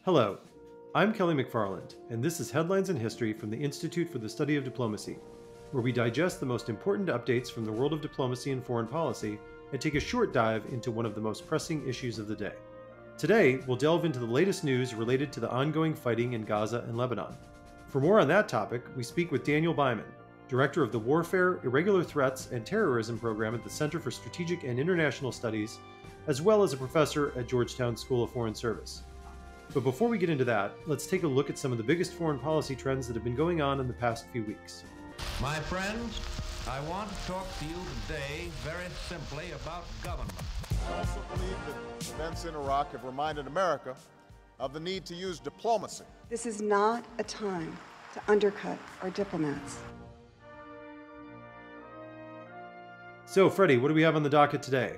Hello, I'm Kelly McFarland, and this is Headlines in History from the Institute for the Study of Diplomacy, where we digest the most important updates from the world of diplomacy and foreign policy and take a short dive into one of the most pressing issues of the day. Today, we'll delve into the latest news related to the ongoing fighting in Gaza and Lebanon. For more on that topic, we speak with Daniel Byman, Director of the Warfare, Irregular Threats, and Terrorism Program at the Center for Strategic and International Studies, as well as a professor at Georgetown School of Foreign Service. But before we get into that, let's take a look at some of the biggest foreign policy trends that have been going on in the past few weeks. My friends, I want to talk to you today very simply about government. I also believe that events in Iraq have reminded America of the need to use diplomacy. This is not a time to undercut our diplomats. So, Freddie, what do we have on the docket today?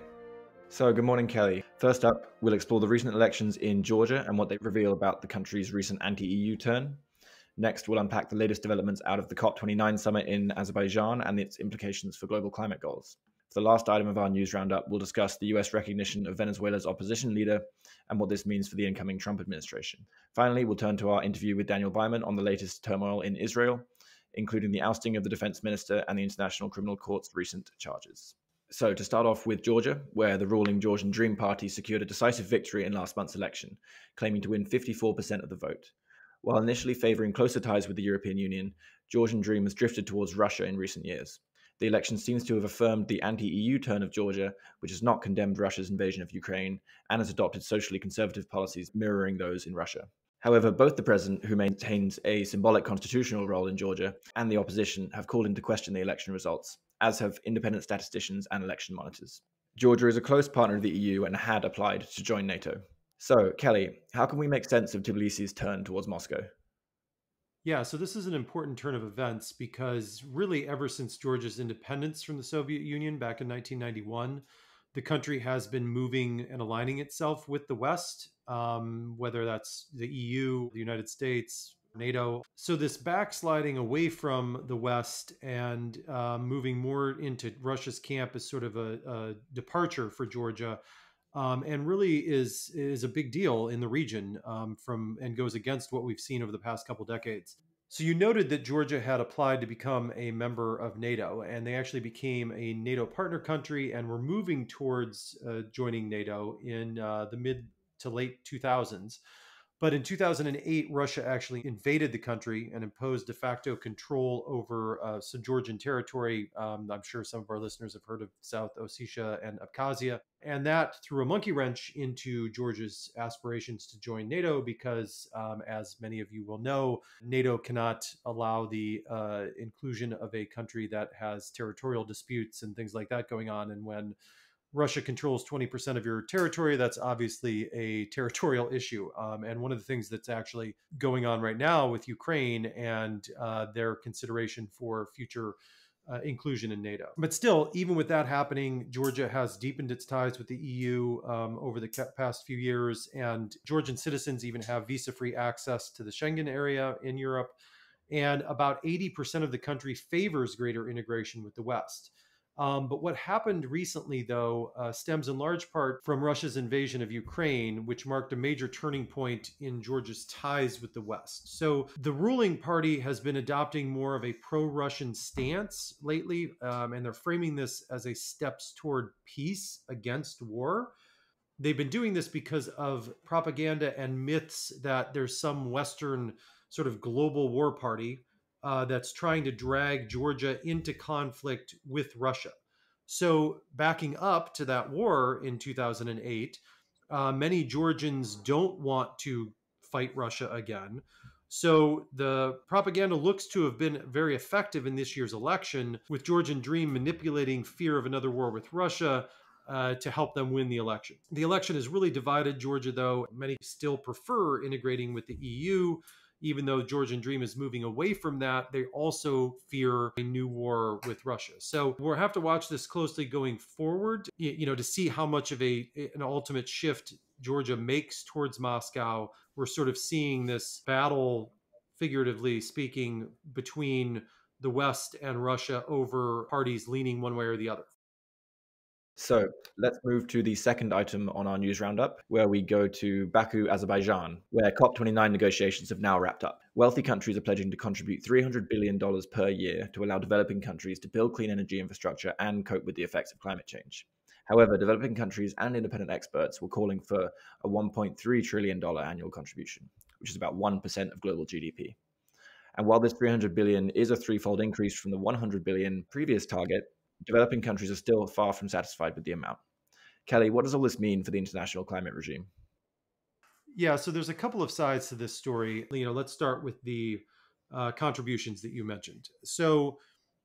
So, good morning, Kelly. First up, we'll explore the recent elections in Georgia and what they reveal about the country's recent anti-EU turn. Next, we'll unpack the latest developments out of the COP29 summit in Azerbaijan and its implications for global climate goals. For the last item of our news roundup, we'll discuss the US recognition of Venezuela's opposition leader and what this means for the incoming Trump administration. Finally, we'll turn to our interview with Daniel Byman on the latest turmoil in Israel, including the ousting of the defense minister and the International Criminal Court's recent charges. So, to start off with Georgia, where the ruling Georgian Dream Party secured a decisive victory in last month's election, claiming to win 54% of the vote. While initially favouring closer ties with the European Union, Georgian Dream has drifted towards Russia in recent years. The election seems to have affirmed the anti-EU turn of Georgia, which has not condemned Russia's invasion of Ukraine and has adopted socially conservative policies mirroring those in Russia. However, both the president, who maintains a symbolic constitutional role in Georgia, and the opposition have called into question the election results, as have independent statisticians and election monitors. Georgia is a close partner of the EU and had applied to join NATO. So, Kelly, how can we make sense of Tbilisi's turn towards Moscow? Yeah, so this is an important turn of events because really ever since Georgia's independence from the Soviet Union back in 1991, the country has been moving and aligning itself with the West, whether that's the EU, the United States, NATO. So this backsliding away from the West and moving more into Russia's camp is sort of a departure for Georgia, and really is a big deal in the region and goes against what we've seen over the past couple decades. So you noted that Georgia had applied to become a member of NATO, and they actually became a NATO partner country and were moving towards joining NATO in the mid to late 2000s. But in 2008, Russia actually invaded the country and imposed de facto control over some Georgian territory. I'm sure some of our listeners have heard of South Ossetia and Abkhazia. And that threw a monkey wrench into Georgia's aspirations to join NATO because, as many of you will know, NATO cannot allow the inclusion of a country that has territorial disputes and things like that going on. And when Russia controls 20% of your territory, that's obviously a territorial issue. And one of the things that's actually going on right now with Ukraine and their consideration for future inclusion in NATO. But still, even with that happening, Georgia has deepened its ties with the EU over the past few years. And Georgian citizens even have visa-free access to the Schengen area in Europe. And about 80% of the country favors greater integration with the West. But what happened recently, though, stems in large part from Russia's invasion of Ukraine, which marked a major turning point in Georgia's ties with the West. So the ruling party has been adopting more of a pro-Russian stance lately, and they're framing this as a steps toward peace against war. They've been doing this because of propaganda and myths that there's some Western sort of global war party that's trying to drag Georgia into conflict with Russia. So backing up to that war in 2008, many Georgians don't want to fight Russia again. So the propaganda looks to have been very effective in this year's election, with Georgian Dream manipulating fear of another war with Russia to help them win the election. The election has really divided Georgia, though. Many still prefer integrating with the EU. Even though Georgian Dream is moving away from that, they also fear a new war with Russia. So we'll have to watch this closely going forward, to see how much of an ultimate shift Georgia makes towards Moscow. We're sort of seeing this battle, figuratively speaking, between the West and Russia over parties leaning one way or the other. So let's move to the second item on our news roundup, where we go to Baku, Azerbaijan, where COP29 negotiations have now wrapped up. Wealthy countries are pledging to contribute $300 billion per year to allow developing countries to build clean energy infrastructure and cope with the effects of climate change. However, developing countries and independent experts were calling for a $1.3 trillion annual contribution, which is about 1% of global GDP. And while this 300 billion is a threefold increase from the 100 billion previous target, developing countries are still far from satisfied with the amount. Kelly, what does all this mean for the international climate regime? Yeah, so there's a couple of sides to this story. Let's start with the contributions that you mentioned. So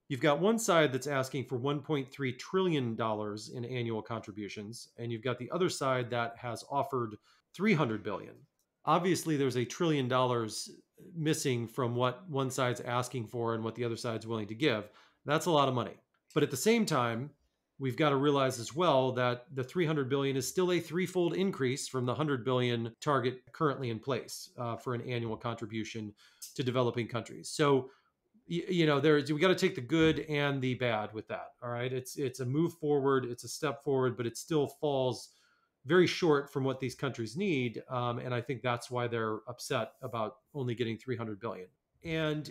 you've got one side that's asking for $1.3 trillion in annual contributions, and you've got the other side that has offered 300 billion. Obviously, there's $1 trillion missing from what one side's asking for and what the other side's willing to give. That's a lot of money. But at the same time, we've got to realize as well that the 300 billion is still a threefold increase from the 100 billion target currently in place for an annual contribution to developing countries. So we got to take the good and the bad with that. All right, it's a move forward, it's a step forward, but it still falls very short from what these countries need, and I think that's why they're upset about only getting 300 billion. And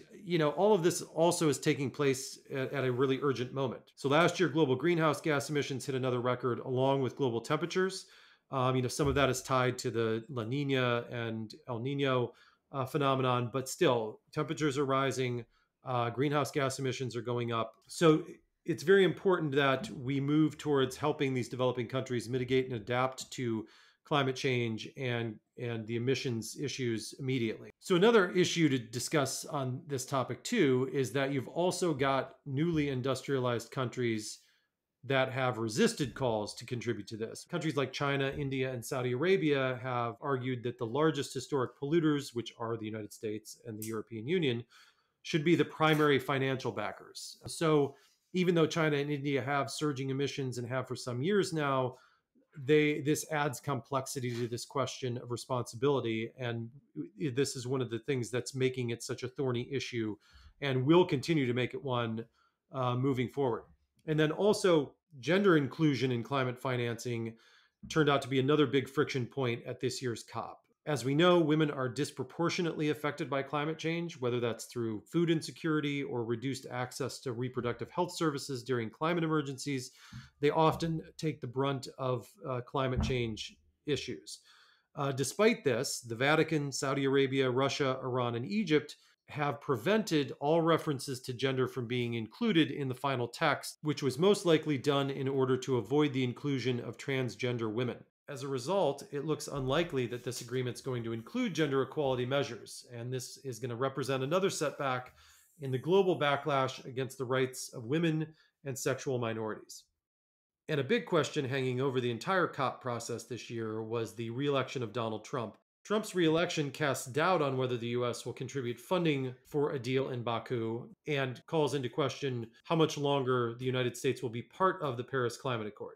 all of this also is taking place at a really urgent moment. So last year, global greenhouse gas emissions hit another record, along with global temperatures. Some of that is tied to the La Nina and El Nino phenomenon, but still, temperatures are rising. Greenhouse gas emissions are going up. So it's very important that we move towards helping these developing countries mitigate and adapt to climate change and the emissions issues immediately. So another issue to discuss on this topic too is that you've also got newly industrialized countries that have resisted calls to contribute to this. Countries like China, India, and Saudi Arabia have argued that the largest historic polluters, which are the United States and the European Union, should be the primary financial backers. So even though China and India have surging emissions and have for some years now, this adds complexity to this question of responsibility, and this is one of the things that's making it such a thorny issue, and will continue to make it one moving forward. And then also, gender inclusion in climate financing turned out to be another big friction point at this year's COP. As we know, women are disproportionately affected by climate change, whether that's through food insecurity or reduced access to reproductive health services during climate emergencies. They often take the brunt of climate change issues. Despite this, the Vatican, Saudi Arabia, Russia, Iran, and Egypt have prevented all references to gender from being included in the final text, which was most likely done in order to avoid the inclusion of transgender women. As a result, it looks unlikely that this agreement is going to include gender equality measures, and this is going to represent another setback in the global backlash against the rights of women and sexual minorities. And a big question hanging over the entire COP process this year was the re-election of Donald Trump. Trump's re-election casts doubt on whether the U.S. will contribute funding for a deal in Baku and calls into question how much longer the United States will be part of the Paris Climate Accord.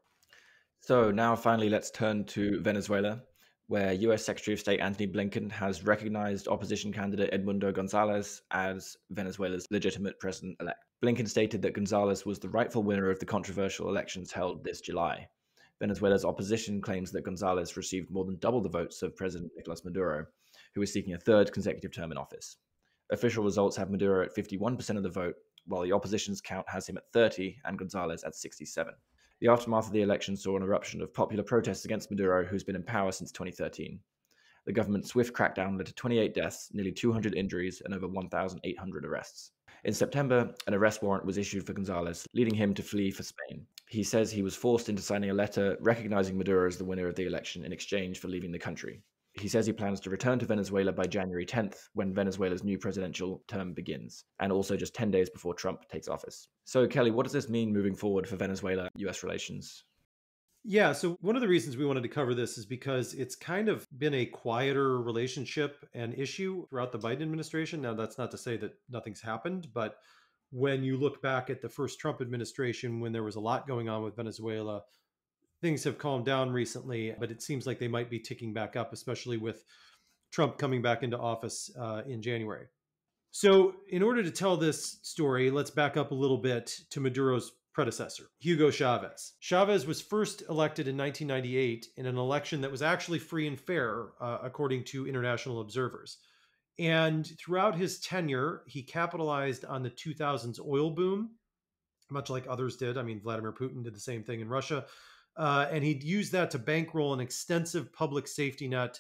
So now finally, let's turn to Venezuela, where US Secretary of State Antony Blinken has recognized opposition candidate Edmundo Gonzalez as Venezuela's legitimate president-elect. Blinken stated that Gonzalez was the rightful winner of the controversial elections held this July. Venezuela's opposition claims that Gonzalez received more than double the votes of President Nicolas Maduro, who is seeking a third consecutive term in office. Official results have Maduro at 51% of the vote, while the opposition's count has him at 30 and Gonzalez at 67. The aftermath of the election saw an eruption of popular protests against Maduro, who's been in power since 2013. The government's swift crackdown led to 28 deaths, nearly 200 injuries, and over 1,800 arrests. In September, an arrest warrant was issued for Gonzalez, leading him to flee for Spain. He says he was forced into signing a letter recognizing Maduro as the winner of the election in exchange for leaving the country. He says he plans to return to Venezuela by January 10th, when Venezuela's new presidential term begins, and also just 10 days before Trump takes office. So, Kelly, what does this mean moving forward for Venezuela-US relations? Yeah, so one of the reasons we wanted to cover this is because it's kind of been a quieter relationship and issue throughout the Biden administration. Now, that's not to say that nothing's happened, but when you look back at the first Trump administration, when there was a lot going on with Venezuela, things have calmed down recently, but it seems like they might be ticking back up, especially with Trump coming back into office in January. So in order to tell this story, let's back up a little bit to Maduro's predecessor, Hugo Chavez. Chavez was first elected in 1998 in an election that was actually free and fair, according to international observers. And throughout his tenure, he capitalized on the 2000s oil boom, much like others did. I mean, Vladimir Putin did the same thing in Russia. And he used that to bankroll an extensive public safety net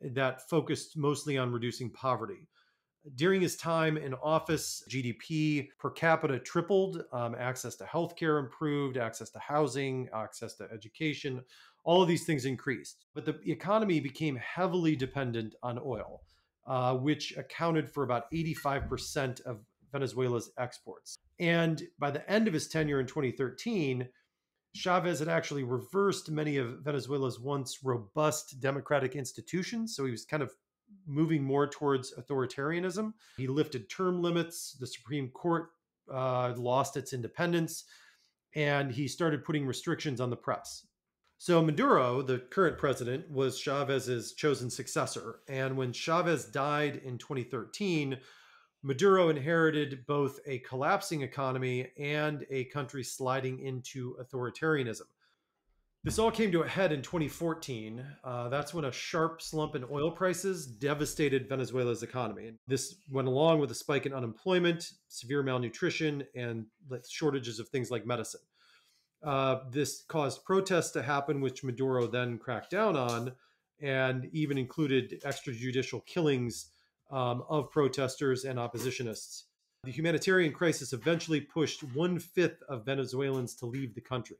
that focused mostly on reducing poverty. During his time in office, GDP per capita tripled, access to healthcare improved, access to housing, access to education, all of these things increased. But the economy became heavily dependent on oil, which accounted for about 85% of Venezuela's exports. And by the end of his tenure in 2013, Chavez had actually reversed many of Venezuela's once robust democratic institutions. So he was kind of moving more towards authoritarianism. He lifted term limits. The Supreme Court lost its independence, and he started putting restrictions on the press. So Maduro, the current president, was Chavez's chosen successor. And when Chavez died in 2013, Maduro inherited both a collapsing economy and a country sliding into authoritarianism. This all came to a head in 2014. That's when a sharp slump in oil prices devastated Venezuela's economy. This went along with a spike in unemployment, severe malnutrition, and the shortages of things like medicine. This caused protests to happen, which Maduro then cracked down on, and even included extrajudicial killings of protesters and oppositionists. The humanitarian crisis eventually pushed 1/5 of Venezuelans to leave the country.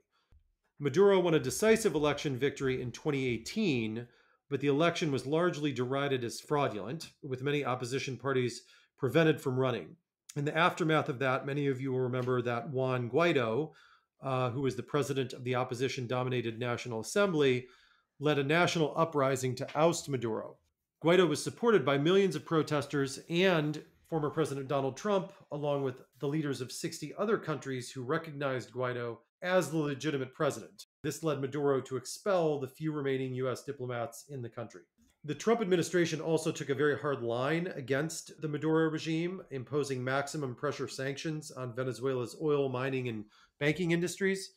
Maduro won a decisive election victory in 2018, but the election was largely derided as fraudulent, with many opposition parties prevented from running. In the aftermath of that, many of you will remember that Juan Guaido, who was the president of the opposition-dominated National Assembly, led a national uprising to oust Maduro. Guaido was supported by millions of protesters and former President Donald Trump, along with the leaders of 60 other countries who recognized Guaido as the legitimate president. This led Maduro to expel the few remaining U.S. diplomats in the country. The Trump administration also took a very hard line against the Maduro regime, imposing maximum pressure sanctions on Venezuela's oil, mining, and banking industries.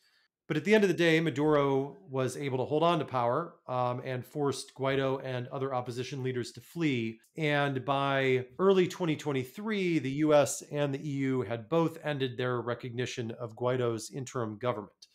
But at the end of the day, Maduro was able to hold on to power and forced Guaido and other opposition leaders to flee. And by early 2023, the US and the EU had both ended their recognition of Guaido's interim government.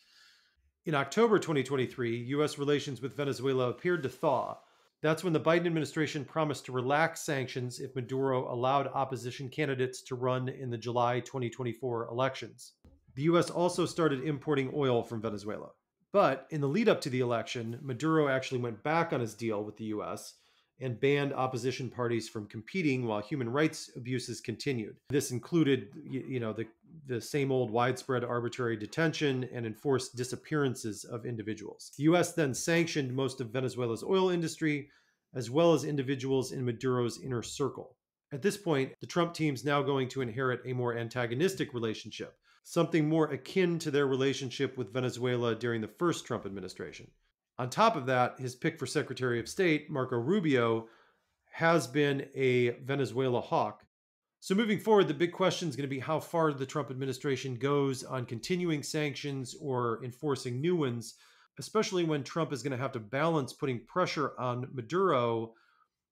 In October 2023, US relations with Venezuela appeared to thaw. That's when the Biden administration promised to relax sanctions if Maduro allowed opposition candidates to run in the July 2024 elections. The US also started importing oil from Venezuela. But in the lead up to the election, Maduro actually went back on his deal with the US and banned opposition parties from competing while human rights abuses continued. This included, the same old widespread arbitrary detention and enforced disappearances of individuals. The US then sanctioned most of Venezuela's oil industry, as well as individuals in Maduro's inner circle. At this point, the Trump team's now going to inherit a more antagonistic relationship, something more akin to their relationship with Venezuela during the first Trump administration. On top of that, his pick for Secretary of State, Marco Rubio, has been a Venezuela hawk. So moving forward, the big question is going to be how far the Trump administration goes on continuing sanctions or enforcing new ones, especially when Trump is going to have to balance putting pressure on Maduro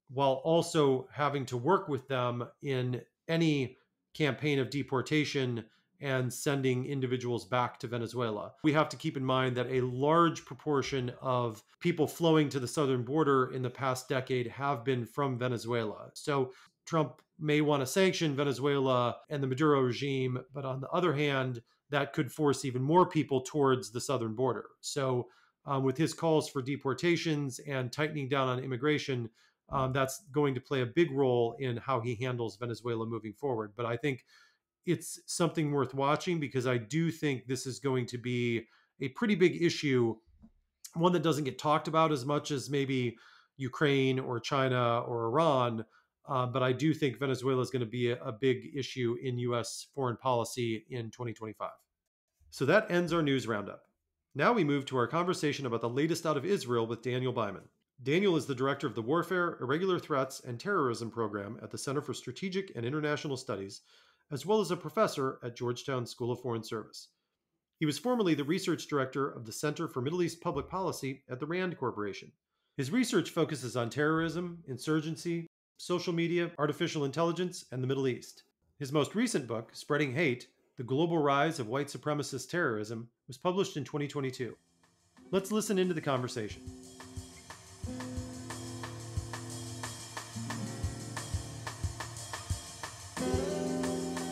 while also having to work with them in any campaign of deportation and sending individuals back to Venezuela. We have to keep in mind that a large proportion of people flowing to the southern border in the past decade have been from Venezuela. So Trump may want to sanction Venezuela and the Maduro regime, but on the other hand, that could force even more people towards the southern border. So with his calls for deportations and tightening down on immigration, that's going to play a big role in how he handles Venezuela moving forward. But I think it's something worth watching because I do think this is going to be a pretty big issue, one that doesn't get talked about as much as maybe Ukraine or China or Iran. But I do think Venezuela is going to be a big issue in U.S. foreign policy in 2025. So that ends our news roundup. Now we move to our conversation about the latest out of Israel with Daniel Byman. Daniel is the director of the Warfare, Irregular Threats, and Terrorism program at the Center for Strategic and International Studies, as well as a professor at Georgetown School of Foreign Service. He was formerly the research director of the Center for Middle East Public Policy at the RAND Corporation. His research focuses on terrorism, insurgency, social media, artificial intelligence, and the Middle East. His most recent book, Spreading Hate: The Global Rise of White Supremacist Terrorism, was published in 2022. Let's listen into the conversation.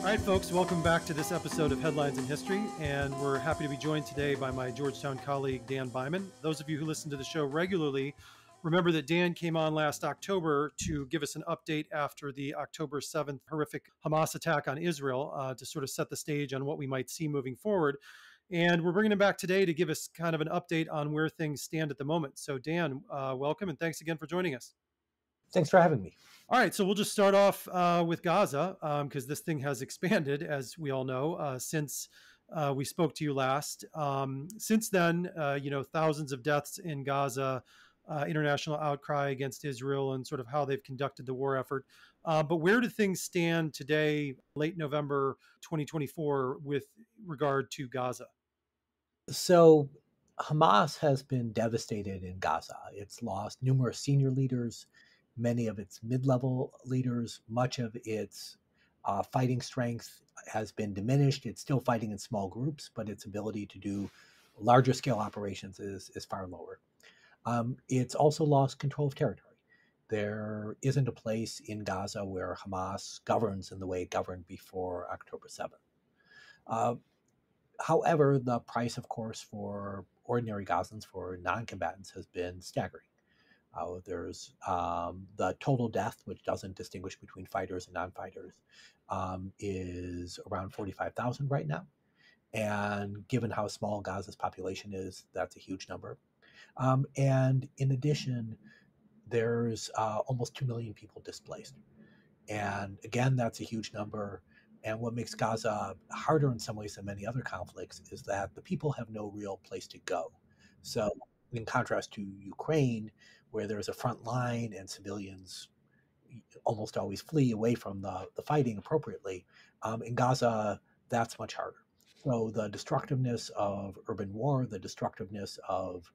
All right, folks, welcome back to this episode of Headlines in History, and we're happy to be joined today by my Georgetown colleague, Dan Byman. Those of you who listen to the show regularly remember that Dan came on last October to give us an update after the October 7th horrific Hamas attack on Israel to sort of set the stage on what we might see moving forward. And we're bringing him back today to give us kind of an update on where things stand at the moment. So, Dan, welcome, and thanks again for joining us. Thanks for having me. All right, so we'll just start off with Gaza because this thing has expanded, as we all know, since we spoke to you last. Since then, thousands of deaths in Gaza, international outcry against Israel and sort of how they've conducted the war effort. But where do things stand today, late November 2024, with regard to Gaza? So Hamas has been devastated in Gaza. It's lost numerous senior leaders, many of its mid-level leaders. Much of its fighting strength has been diminished. It's still fighting in small groups, but its ability to do larger scale operations is far lower. It's also lost control of territory. There isn't a place in Gaza where Hamas governs in the way it governed before October 7th. However, the price, of course, for ordinary Gazans, for non-combatants, has been staggering. There's the total death, which doesn't distinguish between fighters and non-fighters, is around 45,000 right now. And given how small Gaza's population is, that's a huge number. And in addition, there's almost 2 million people displaced. And again, that's a huge number. And what makes Gaza harder in some ways than many other conflicts is that the people have no real place to go. So in contrast to Ukraine, where there's a front line and civilians almost always flee away from the fighting appropriately, in Gaza, that's much harder. So the destructiveness of urban war, the destructiveness of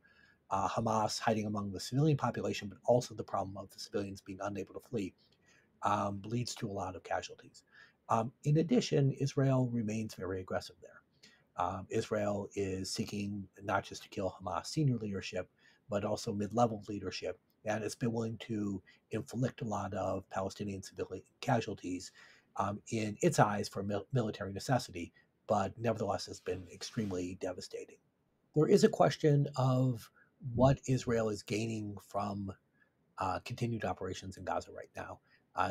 Hamas hiding among the civilian population, but also the problem of the civilians being unable to flee, leads to a lot of casualties. In addition, Israel remains very aggressive there. Israel is seeking not just to kill Hamas senior leadership, but also mid-level leadership, and it's been willing to inflict a lot of Palestinian civilian casualties in its eyes for military necessity, but nevertheless has been extremely devastating. There is a question of what Israel is gaining from continued operations in Gaza right now.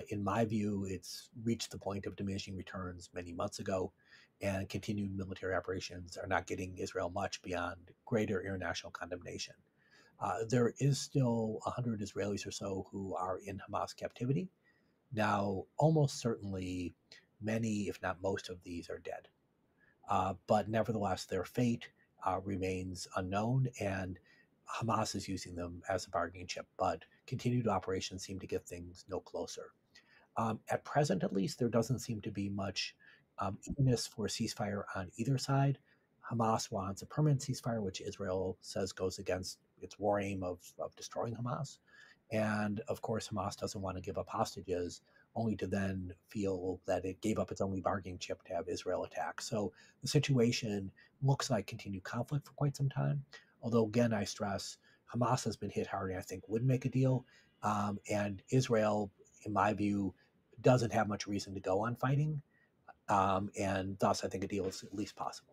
In my view, it's reached the point of diminishing returns many months ago, and continued military operations are not getting Israel much beyond greater international condemnation. There is still 100 Israelis or so who are in Hamas captivity. Now, almost certainly many, if not most of these are dead. But nevertheless, their fate remains unknown, and Hamas is using them as a bargaining chip, but continued operations seem to get things no closer. At present, at least, there doesn't seem to be much eagerness for a ceasefire on either side. Hamas wants a permanent ceasefire, which Israel says goes against its war aim of destroying Hamas. And of course, Hamas doesn't want to give up hostages, only to then feel that it gave up its only bargaining chip to have Israel attack. So the situation looks like continued conflict for quite some time. Although, again, I stress, Hamas has been hit hard and I think would make a deal. And Israel, in my view, doesn't have much reason to go on fighting. And thus, I think a deal is at least possible.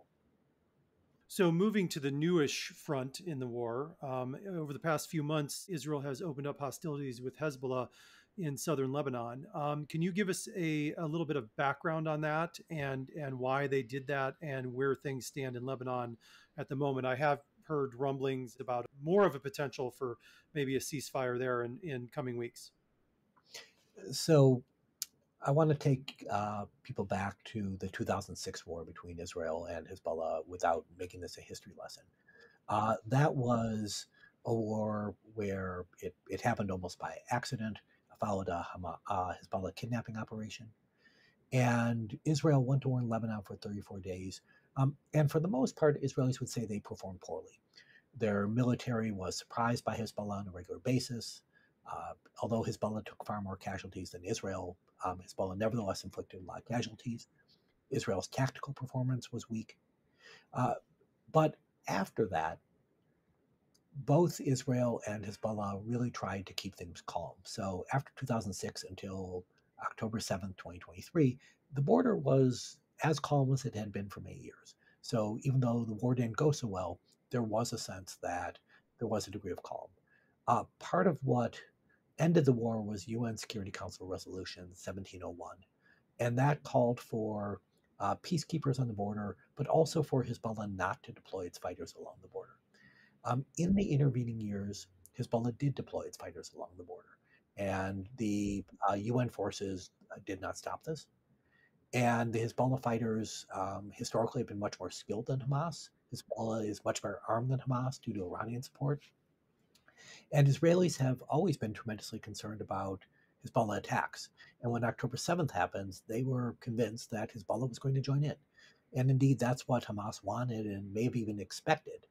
So moving to the newish front in the war, over the past few months, Israel has opened up hostilities with Hezbollah in southern Lebanon. Can you give us a little bit of background on that and why they did that and where things stand in Lebanon at the moment? I have heard rumblings about more of a potential for maybe a ceasefire there in coming weeks. So I want to take people back to the 2006 war between Israel and Hezbollah without making this a history lesson. That was a war where it happened almost by accident, followed a Hezbollah kidnapping operation. And Israel went to war in Lebanon for 34 days, And for the most part, Israelis would say they performed poorly. Their military was surprised by Hezbollah on a regular basis. Although Hezbollah took far more casualties than Israel, Hezbollah nevertheless inflicted a lot of casualties. Israel's tactical performance was weak. But after that, both Israel and Hezbollah really tried to keep things calm. So after 2006 until October 7th, 2023, the border was as calm as it had been for many years. So even though the war didn't go so well, there was a sense that there was a degree of calm. Part of what ended the war was UN Security Council Resolution 1701. And that called for peacekeepers on the border, but also for Hezbollah not to deploy its fighters along the border. In the intervening years, Hezbollah did deploy its fighters along the border, and the UN forces did not stop this. And the Hezbollah fighters historically have been much more skilled than Hamas. Hezbollah is much better armed than Hamas due to Iranian support. And Israelis have always been tremendously concerned about Hezbollah attacks. And when October 7th happens, they were convinced that Hezbollah was going to join in. And indeed, that's what Hamas wanted and may have even expected.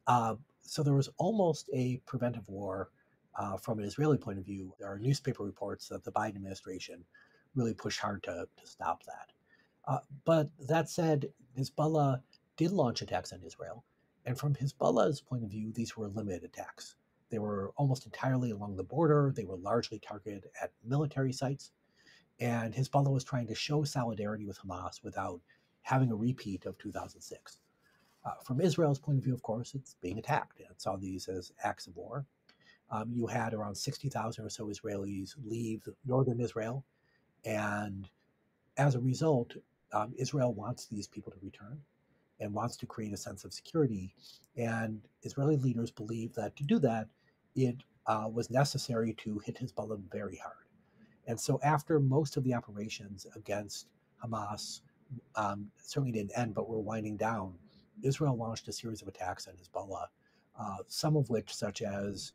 So there was almost a preventive war from an Israeli point of view. There are newspaper reports that the Biden administration really pushed hard to stop that. But that said, Hezbollah did launch attacks on Israel. And from Hezbollah's point of view, these were limited attacks. They were almost entirely along the border. They were largely targeted at military sites. And Hezbollah was trying to show solidarity with Hamas without having a repeat of 2006. From Israel's point of view, of course, it's being attacked, and it saw these as acts of war. You had around 60,000 or so Israelis leave northern Israel, and as a result, Israel wants these people to return and wants to create a sense of security. And Israeli leaders believe that to do that, it was necessary to hit Hezbollah very hard. And so after most of the operations against Hamas certainly didn't end, but were winding down, Israel launched a series of attacks on Hezbollah, some of which, such as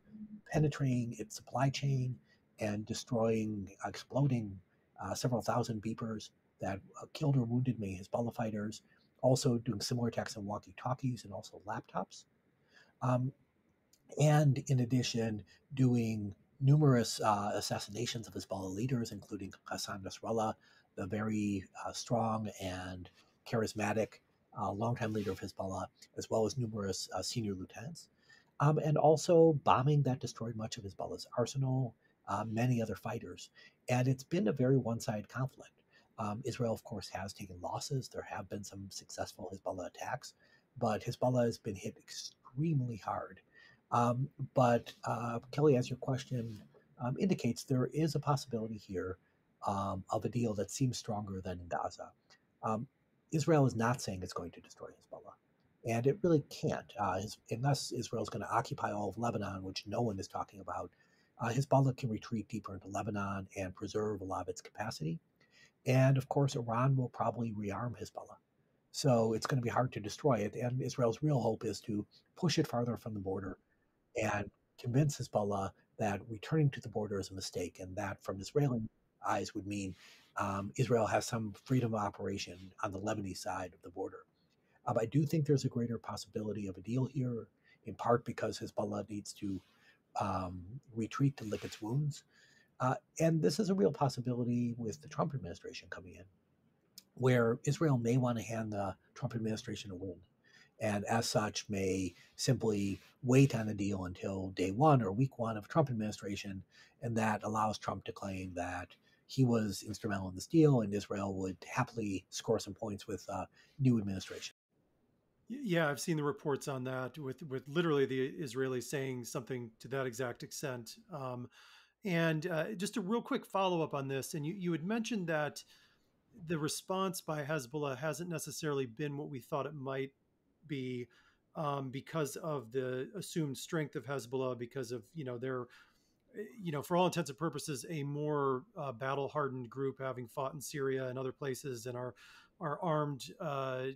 penetrating its supply chain and destroying, exploding several thousand beepers that killed or wounded many Hezbollah fighters, also doing similar attacks on walkie-talkies and also laptops. And in addition, doing numerous assassinations of Hezbollah leaders, including Hassan Nasrallah, the very strong and charismatic longtime leader of Hezbollah, as well as numerous senior lieutenants, and also bombing that destroyed much of Hezbollah's arsenal, many other fighters. And it's been a very one-sided conflict. Israel, of course, has taken losses. There have been some successful Hezbollah attacks, but Hezbollah has been hit extremely hard. But Kelly, as your question indicates, there is a possibility here of a deal that seems stronger than in Gaza. Israel is not saying it's going to destroy Hezbollah, and it really can't, unless Israel is going to occupy all of Lebanon, which no one is talking about. Hezbollah can retreat deeper into Lebanon and preserve a lot of its capacity. And of course, Iran will probably rearm Hezbollah. So it's going to be hard to destroy it. And Israel's real hope is to push it farther from the border and convince Hezbollah that returning to the border is a mistake, and that from Israeli eyes would mean Israel has some freedom of operation on the Lebanese side of the border. I do think there's a greater possibility of a deal here, in part because Hezbollah needs to retreat to lick its wounds. And this is a real possibility with the Trump administration coming in, where Israel may want to hand the Trump administration a win, and as such may simply wait on a deal until day one or week one of Trump administration, and that allows Trump to claim that he was instrumental in this deal, and Israel would happily score some points with new administration. Yeah, I've seen the reports on that with literally the Israelis saying something to that exact extent. And just a real quick follow up on this, and you had mentioned that the response by Hezbollah hasn't necessarily been what we thought it might be, because of the assumed strength of Hezbollah, because of their for all intents and purposes a more battle hardened group, having fought in Syria and other places, and are armed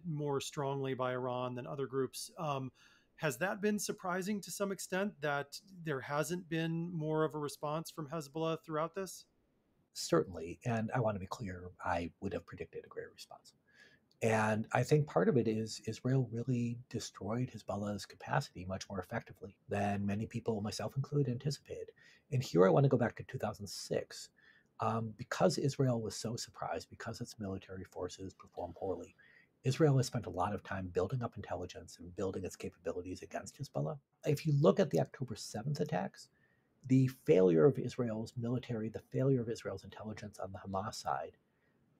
more strongly by Iran than other groups. Has that been surprising to some extent, that there hasn't been more of a response from Hezbollah throughout this? Certainly, and I want to be clear, I would have predicted a greater response. And I think part of it is Israel really destroyed Hezbollah's capacity much more effectively than many people, myself included, anticipated. And here I want to go back to 2006. Because Israel was so surprised, because its military forces performed poorly, Israel has spent a lot of time building up intelligence and building its capabilities against Hezbollah. If you look at the October 7th attacks, the failure of Israel's military, the failure of Israel's intelligence on the Hamas side,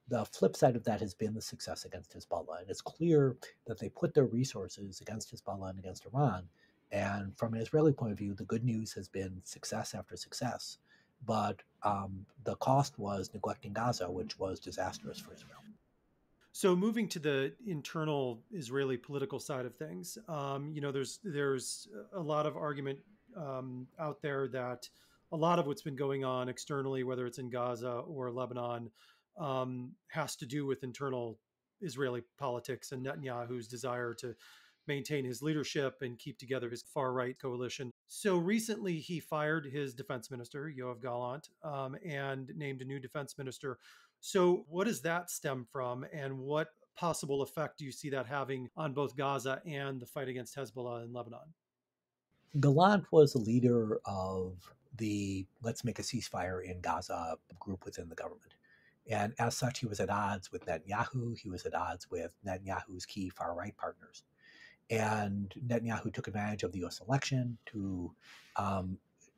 the flip side of that has been the success against Hezbollah. And it's clear that they put their resources against Hezbollah and against Iran. And from an Israeli point of view, the good news has been success after success. But the cost was neglecting Gaza, which was disastrous for Israel. So moving to the internal Israeli political side of things, there's a lot of argument out there that a lot of what's been going on externally, whether it's in Gaza or Lebanon, has to do with internal Israeli politics and Netanyahu's desire to maintain his leadership and keep together his far right coalition. So recently, he fired his defense minister, Yoav Gallant, and named a new defense minister. So, what does that stem from, and what possible effect do you see that having on both Gaza and the fight against Hezbollah in Lebanon? Gallant was a leader of the Let's Make a Ceasefire in Gaza group within the government. And as such, he was at odds with Netanyahu. He was at odds with Netanyahu's key far right partners. And Netanyahu took advantage of the US election to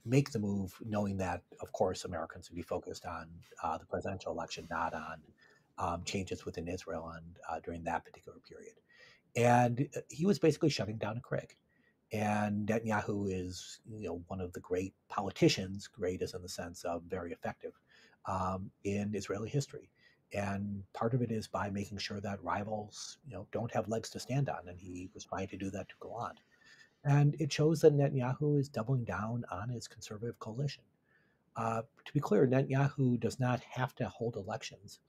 make the move, knowing that, of course, Americans would be focused on the presidential election, not on changes within Israel and during that particular period. And he was basically shutting down a critic. And Netanyahu is, one of the great politicians, great as in the sense of very effective in Israeli history. And part of it is by making sure that rivals, don't have legs to stand on. And he was trying to do that to Gallant. And it shows that Netanyahu is doubling down on his conservative coalition. To be clear, Netanyahu does not have to hold elections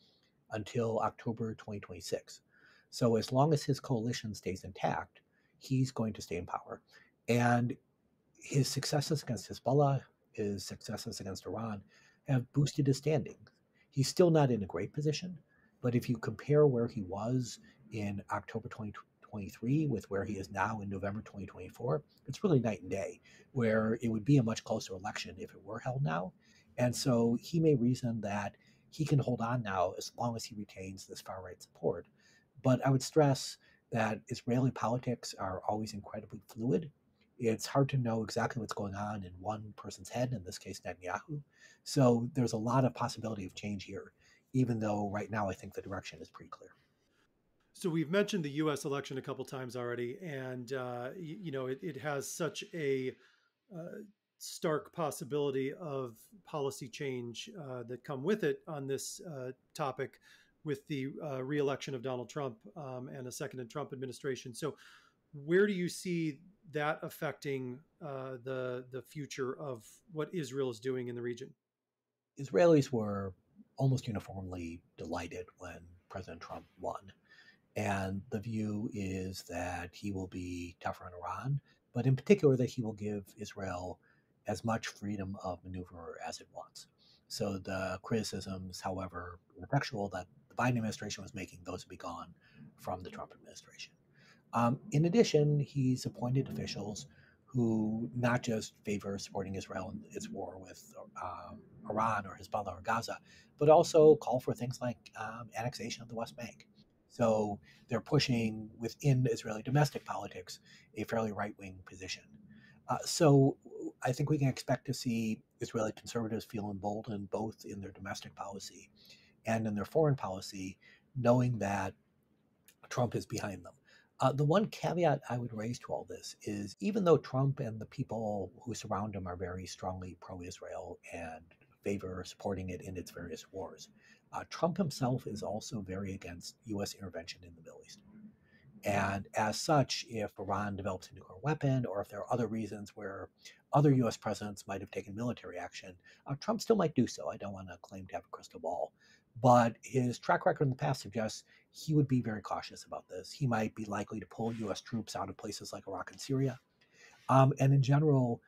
until October 2026. So as long as his coalition stays intact, he's going to stay in power. And his successes against Hezbollah, his successes against Iran have boosted his standing. He's still not in a great position, but if you compare where he was in October 2023 with where he is now in November 2024, it's really night and day, where it would be a much closer election if it were held now. And so he may reason that he can hold on now as long as he retains this far right support. But I would stress that Israeli politics are always incredibly fluid. It's hard to know exactly what's going on in one person's head, in this case, Netanyahu. So there's a lot of possibility of change here, even though right now I think the direction is pretty clear. So we've mentioned the U.S. election a couple times already, and it has such a stark possibility of policy change that come with it on this topic, with the re-election of Donald Trump and a second Trump administration. So, where do you see that affecting the future of what Israel is doing in the region? Israelis were almost uniformly delighted when President Trump won. And the view is that he will be tougher on Iran, but in particular that he will give Israel as much freedom of maneuver as it wants. So the criticisms, however ineffectual, that the Biden administration was making, those will be gone from the Trump administration. In addition, he's appointed officials who not just favor supporting Israel in its war with Iran or Hezbollah or Gaza, but also call for things like annexation of the West Bank. So they're pushing within Israeli domestic politics a fairly right-wing position. So I think we can expect to see Israeli conservatives feel emboldened both in their domestic policy and in their foreign policy, knowing that Trump is behind them. The one caveat I would raise to all this is even though Trump and the people who surround him are very strongly pro-Israel and favor supporting it in its various wars, Trump himself is also very against U.S. intervention in the Middle East. And as such, if Iran develops a nuclear weapon or if there are other reasons where other U.S. presidents might have taken military action, Trump still might do so. I don't want to claim to have a crystal ball. But his track record in the past suggests he would be very cautious about this. He might be likely to pull U.S. troops out of places like Iraq and Syria. And in general,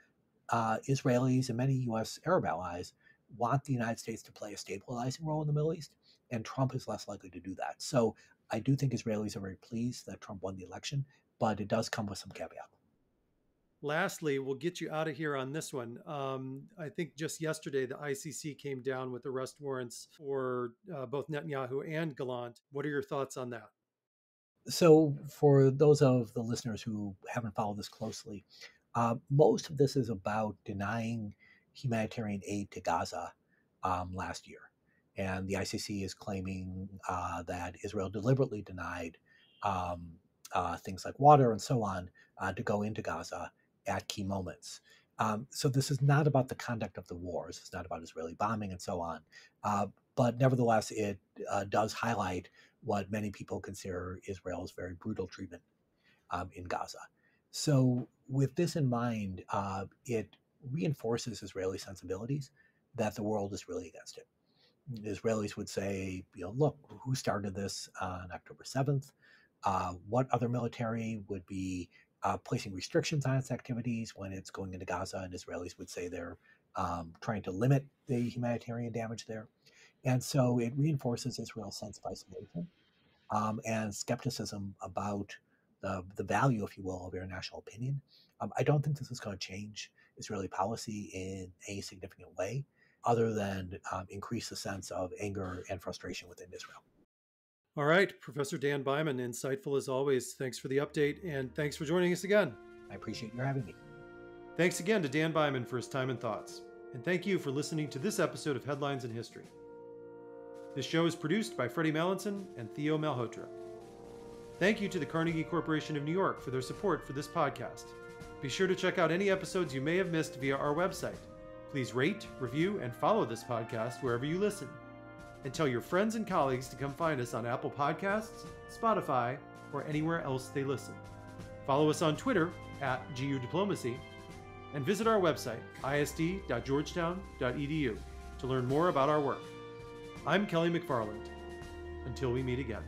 Israelis and many U.S. Arab allies, they don't want to see Iran develop a nuclear weapon. So I think we can expect to see Israeli conservatives feel emboldened both in their domestic policy and in their foreign policy, knowing that Trump is behind them. The one caveat I would raise to all this is even though Trump and the people who surround him are very strongly pro-Israel and favor supporting it in its various wars, Trump himself is also very against U.S. intervention in the Middle East. And as such, if Iran develops a nuclear weapon or if there are other reasons where other U.S. presidents might have taken military action, Trump still might do so. I don't want to claim to have a crystal ball. But his track record in the past suggests he would be very cautious about this. He might be likely to pull U.S. troops out of places like Iraq and Syria. And in general, Israelis and many U.S. Arab allies, want the United States to play a stabilizing role in the Middle East, and Trump is less likely to do that. So I do think Israelis are very pleased that Trump won the election, but it does come with some caveat. Lastly, we'll get you out of here on this one. I think just yesterday, the ICC came down with arrest warrants for both Netanyahu and Gallant. What are your thoughts on that? So, for those of the listeners who haven't followed this closely, most of this is about denying humanitarian aid to Gaza last year. And the ICC is claiming that Israel deliberately denied things like water and so on to go into Gaza at key moments. So this is not about the conduct of the wars. It's not about Israeli bombing and so on. But nevertheless, it does highlight what many people consider Israel's very brutal treatment in Gaza. So with this in mind, it reinforces Israeli sensibilities that the world is really against it. The Israelis would say, look, who started this on October 7th? What other military would be placing restrictions on its activities when it's going into Gaza? And Israelis would say they're trying to limit the humanitarian damage there. And so it reinforces Israel's sense of isolation and skepticism about the value, if you will, of international opinion. I don't think this is going to change Israeli policy in a significant way, other than increase the sense of anger and frustration within Israel. All right, Professor Dan Byman, insightful as always. Thanks for the update, and thanks for joining us again. I appreciate your having me. Thanks again to Dan Byman for his time and thoughts. And thank you for listening to this episode of Headlines in History. This show is produced by Freddie Mallinson and Theo Malhotra. Thank you to the Carnegie Corporation of New York for their support for this podcast. Be sure to check out any episodes you may have missed via our website. Please rate, review, and follow this podcast wherever you listen. And tell your friends and colleagues to come find us on Apple Podcasts, Spotify, or anywhere else they listen. Follow us on Twitter @GU Diplomacy, and visit our website, isd.georgetown.edu, to learn more about our work. I'm Kelly McFarland. Until we meet again.